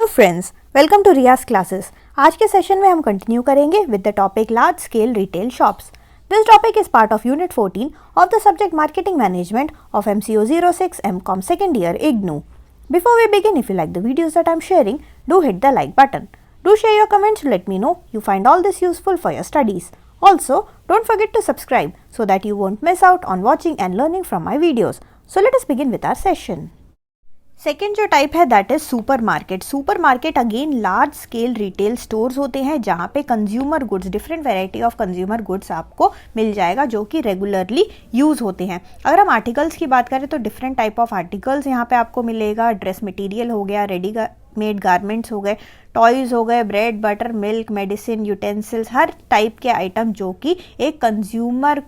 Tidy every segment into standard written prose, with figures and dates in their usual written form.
Hello friends, welcome to Riyaz classes. आज के session में हम कंटिन्यू करेंगे with the topic large scale retail shops. This topic is part of unit 14 of the subject marketing management of MCO 06 MCOM second year IGNOU. Before we begin, if you like the videos that I'm sharing, do hit the like button. Do share your comments to let me know you find all this useful for your studies. Also, don't forget to subscribe so that you won't miss out on watching and learning from my videos. So let us begin with our session. Second जो type है that is super market. Super market again large scale retail stores होते हैं जहाँ पे consumer goods, different variety of consumer goods आपको मिल जाएगा जो कि रेगुलरली यूज़ होते हैं। अगर हम आर्टिकल्स की बात करें तो डिफरेंट टाइप ऑफ आर्टिकल्स यहाँ पे आपको मिलेगा। ड्रेस मटेरियल हो गया, रेडी मेड गारमेंट्स हो गए, टॉयज़ हो गए, bread butter, milk, medicine, utensils, हर टाइप के आइटम जो कि एक कंज्यूमर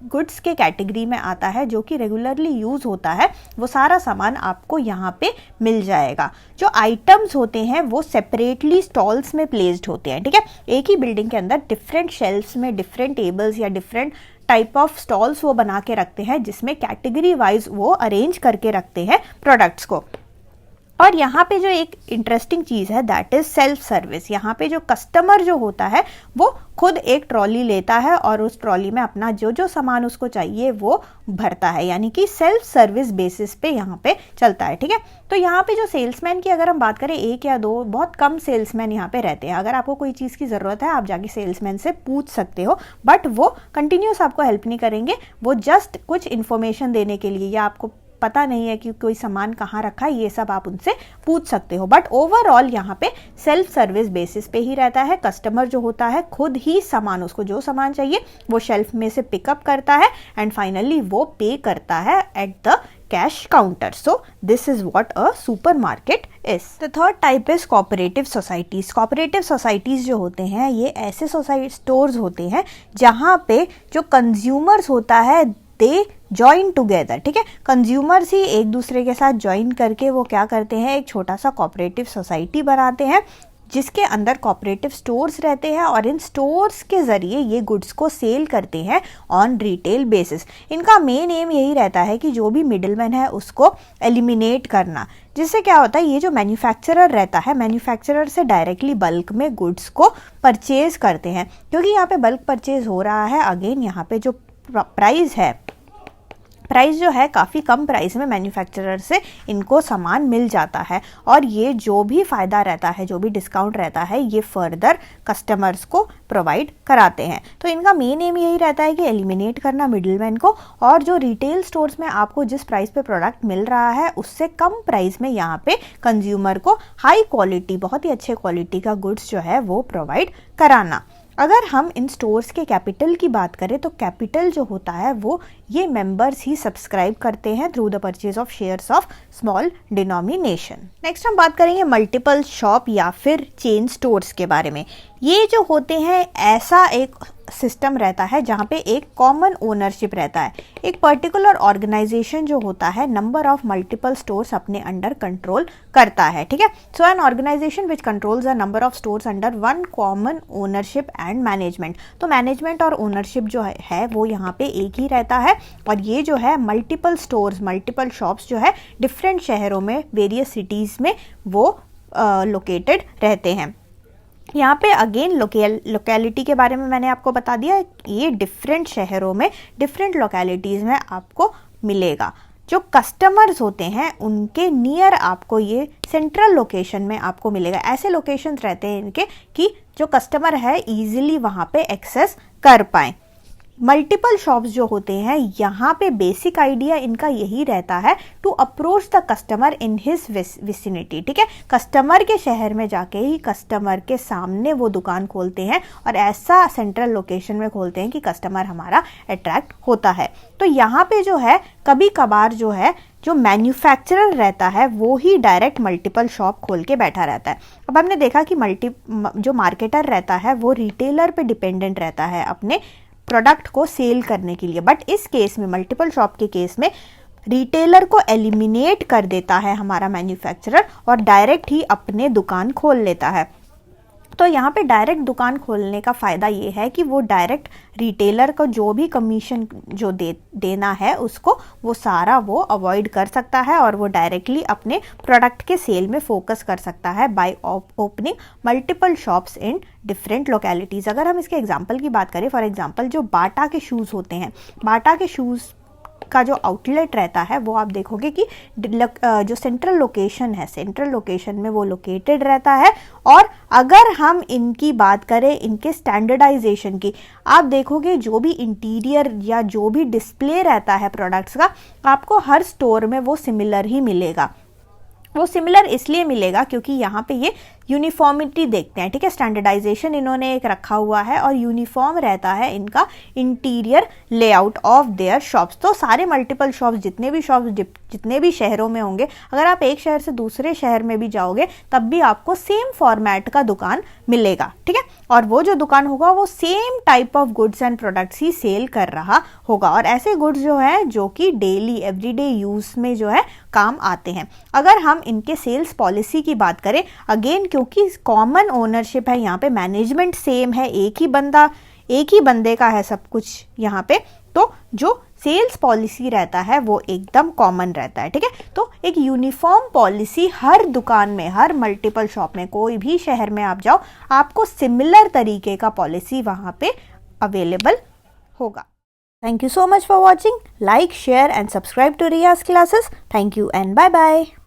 गुड्स के कैटेगरी में आता है, जो कि रेगुलरली यूज़ होता है, वो सारा सामान आपको यहाँ पे मिल जाएगा। जो आइटम्स होते हैं वो सेपरेटली स्टॉल्स में प्लेस्ड होते हैं, ठीक है। एक ही बिल्डिंग के अंदर डिफरेंट शेल्फ्स में डिफरेंट टेबल्स या डिफरेंट टाइप ऑफ स्टॉल्स वो बना के रखते हैं, जिसमें कैटेगरी वाइज वो अरेंज करके रखते हैं प्रोडक्ट्स को। और यहाँ पे जो एक इंटरेस्टिंग चीज़ है दैट इज सेल्फ सर्विस। यहाँ पे जो कस्टमर जो होता है वो खुद एक ट्रॉली लेता है और उस ट्रॉली में अपना जो जो सामान उसको चाहिए वो भरता है, यानी कि सेल्फ सर्विस बेसिस पे यहाँ पे चलता है, ठीक है। तो यहाँ पे जो सेल्समैन की अगर हम बात करें, एक या दो, बहुत कम सेल्समैन यहाँ पे रहते हैं। अगर आपको कोई चीज़ की ज़रूरत है आप जाके सेल्समैन से पूछ सकते हो, बट वो कंटिन्यूस आपको हेल्प नहीं करेंगे। वो जस्ट कुछ इन्फॉर्मेशन देने के लिए, या आपको पता नहीं है कि कोई सामान कहाँ रखा है, ये सब आप उनसे पूछ सकते हो। बट ओवरऑल यहाँ पे सेल्फ सर्विस बेसिस पे ही रहता है। कस्टमर जो होता है खुद ही सामान, उसको जो सामान चाहिए वो शेल्फ में से पिकअप करता है एंड फाइनली वो पे करता है at the cash counter. So this is what a super market is. The third type is cooperative societies. Cooperative societies जो होते हैं ये ऐसे सोसाइटी स्टोर्स होते हैं जहाँ पे जो कंज्यूमर्स होता है दे ज्वाइन टुगेदर, ठीक है। कंज्यूमर्स ही एक दूसरे के साथ ज्वाइन करके वो क्या करते हैं, एक छोटा सा कोऑपरेटिव सोसाइटी बनाते हैं जिसके अंदर कोऑपरेटिव स्टोर्स रहते हैं और इन स्टोर्स के ज़रिए ये गुड्स को सेल करते हैं ऑन रिटेल बेसिस। इनका मेन एम यही रहता है कि जो भी मिडिलमैन है उसको एलिमिनेट करना, जिससे क्या होता है, ये जो मैन्युफैक्चरर रहता है, मैन्युफैक्चरर से डायरेक्टली बल्क में गुड्स को परचेज करते हैं। क्योंकि यहाँ पे बल्क परचेज हो रहा है, अगेन यहाँ पे जो प्राइस जो है काफ़ी कम प्राइस में मैन्युफैक्चरर से इनको सामान मिल जाता है और ये जो भी फ़ायदा रहता है, जो भी डिस्काउंट रहता है, ये फर्दर कस्टमर्स को प्रोवाइड कराते हैं। तो इनका मेन एम यही रहता है कि एलिमिनेट करना मिडिलमैन को, और जो रिटेल स्टोर्स में आपको जिस प्राइस पे प्रोडक्ट मिल रहा है उससे कम प्राइस में यहाँ पे कंज्यूमर को हाई क्वालिटी, बहुत ही अच्छे क्वालिटी का गुड्स जो है वो प्रोवाइड कराना। अगर हम इन स्टोर्स के कैपिटल की बात करें तो कैपिटल जो होता है वो ये मेंबर्स ही सब्सक्राइब करते हैं through the purchase of shares of small denomination. Next हम बात करेंगे मल्टीपल शॉप या फिर चेन स्टोर्स के बारे में। ये जो होते हैं ऐसा एक सिस्टम रहता है जहाँ पे एक कॉमन ओनरशिप रहता है। एक पर्टिकुलर ऑर्गेनाइजेशन जो होता है नंबर ऑफ मल्टीपल स्टोर्स अपने अंडर कंट्रोल करता है, ठीक है। So an organisation which controls the number of stores under one common ownership and management. तो मैनेजमेंट और ओनरशिप जो है वो यहाँ पे एक ही रहता है और ये जो है मल्टीपल स्टोर्स, मल्टीपल शॉप्स जो है डिफरेंट शहरों में, वेरियस सिटीज़ में वो लोकेटेड रहते हैं। यहाँ पे अगेन लोकेलिटी के बारे में मैंने आपको बता दिया, ये डिफरेंट शहरों में, डिफरेंट लोकेलिटीज़ में आपको मिलेगा। जो कस्टमर्स होते हैं उनके नियर आपको ये सेंट्रल लोकेशन में आपको मिलेगा। ऐसे लोकेशंस रहते हैं इनके कि जो कस्टमर है ईजिली वहाँ पे एक्सेस कर पाएँ। मल्टीपल शॉप्स जो होते हैं यहाँ पे बेसिक आइडिया इनका यही रहता है to approach the customer in his vicinity, ठीक है। कस्टमर के शहर में जाके ही कस्टमर के सामने वो दुकान खोलते हैं और ऐसा सेंट्रल लोकेशन में खोलते हैं कि कस्टमर हमारा अट्रैक्ट होता है। तो यहाँ पे जो है कभी कभार जो है जो मैन्युफैक्चरर रहता है वो ही डायरेक्ट मल्टीपल शॉप खोल के बैठा रहता है। अब हमने देखा कि जो मार्केटर रहता है वो रिटेलर पे डिपेंडेंट रहता है अपने प्रोडक्ट को सेल करने के लिए, बट इस केस में, मल्टीपल शॉप के केस में, रिटेलर को एलिमिनेट कर देता है हमारा मैन्युफैक्चरर और डायरेक्ट ही अपने दुकान खोल लेता है। तो यहाँ पे डायरेक्ट दुकान खोलने का फ़ायदा ये है कि वो डायरेक्ट रिटेलर को जो भी कमीशन जो देना है उसको वो सारा वो अवॉइड कर सकता है और वो डायरेक्टली अपने प्रोडक्ट के सेल में फोकस कर सकता है by opening multiple shops in different localities. अगर हम इसके एग्जांपल की बात करें, फॉर एग्जांपल जो बाटा के शूज़ होते हैं, बाटा के शूज़ का जो आउटलेट रहता है वो आप देखोगे कि जो सेंट्रल लोकेशन है, सेंट्रल लोकेशन में वो लोकेटेड रहता है। और अगर हम इनकी बात करें इनके स्टैंडर्डाइजेशन की, आप देखोगे जो भी इंटीरियर या जो भी डिस्प्ले रहता है प्रोडक्ट्स का, आपको हर स्टोर में वो सिमिलर ही मिलेगा। वो सिमिलर इसलिए मिलेगा क्योंकि यहाँ पे ये यूनिफॉर्मिटी देखते हैं, ठीक है। स्टैंडर्डाइजेशन इन्होंने एक रखा हुआ है और यूनिफॉर्म रहता है इनका interior layout of their shops. तो सारे मल्टीपल शॉप्स, जितने भी शहरों में होंगे, अगर आप एक शहर से दूसरे शहर में भी जाओगे तब भी आपको सेम फॉर्मेट का दुकान मिलेगा, ठीक है। और वो जो दुकान होगा वो same type of goods and products ही सेल कर रहा होगा, और ऐसे गुड्स जो है जो कि डेली एवरीडे यूज में जो है काम आते हैं। अगर हम इनके सेल्स पॉलिसी की बात करें, अगेन क्योंकि कॉमन ओनरशिप है यहाँ पे, मैनेजमेंट सेम है, एक ही बंदे का है सब कुछ यहाँ पे, तो जो सेल्स पॉलिसी रहता है वो एकदम कॉमन रहता है, ठीक है। तो एक यूनिफॉर्म पॉलिसी हर दुकान में, हर मल्टीपल शॉप में, कोई भी शहर में आप जाओ, आपको सिमिलर तरीके का पॉलिसी वहाँ पे अवेलेबल होगा। Thank you so much for watching. Like, share and subscribe to Riya's classes. Thank you and bye bye.